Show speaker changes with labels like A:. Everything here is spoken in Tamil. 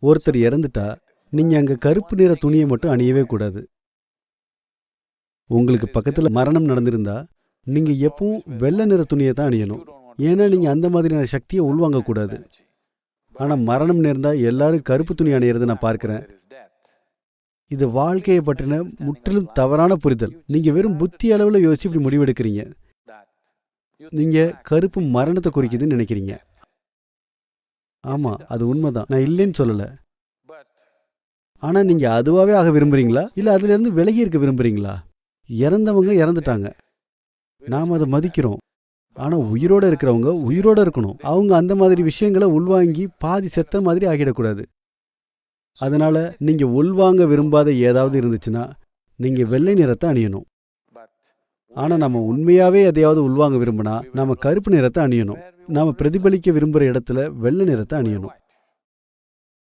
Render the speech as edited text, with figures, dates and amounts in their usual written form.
A: ஒருத்தர் இறந்துட்டா நீங்க அங்க கருப்பு நிற துணியை மட்டும் அணியவே கூடாது. உங்களுக்கு பக்கத்துல மரணம் நடந்திருந்தா நீங்க எப்பவும் வெள்ளை நிற துணியை தான் அணியணும். ஏன்னா நீங்க அந்த மாதிரியான சக்தியை உள்வாங்க கூடாது. ஆனா மரணம் நேர்ந்தா எல்லாரும் கருப்பு துணி அணியறதை நான் பார்க்கிறேன். இது வாழ்க்கையை பற்றின முற்றிலும் தவறான புரிதல். நீங்க வெறும் புத்தி அளவுல யோசிச்சு இப்படி முடிவெடுக்கிறீங்க. நீங்க கருப்பு மரணத்தை குறிக்குதுன்னு நினைக்கிறீங்க. ஆமா, அது உண்மைதான், நான் இல்லைன்னு சொல்லல. ஆனா நீங்க அதுவாவே ஆக விரும்புறீங்களா இல்ல அதுல இருந்து விலகி இருக்க விரும்புறீங்களா? இறந்தவங்க இறந்துட்டாங்க, நாம அதை மதிக்கிறோம். ஆனா உயிரோட இருக்கிறவங்க உயிரோட இருக்கணும். அவங்க அந்த மாதிரி விஷயங்களை உள்வாங்கி பாதி செத்த மாதிரி ஆகிடக்கூடாது. அதனால நீங்க உள்வாங்க விரும்பாத ஏதாவது இருந்துச்சுன்னா நீங்க வெள்ளை நிறத்தை அணியணும். ஆனா நம்ம உண்மையாவே எதையாவது உள்வாங்க விரும்பினா நாம கருப்பு நிறத்தை அணியணும். நாம பிரதிபலிக்க விரும்புற இடத்துல வெள்ளை நிறத்தை அணியணும்.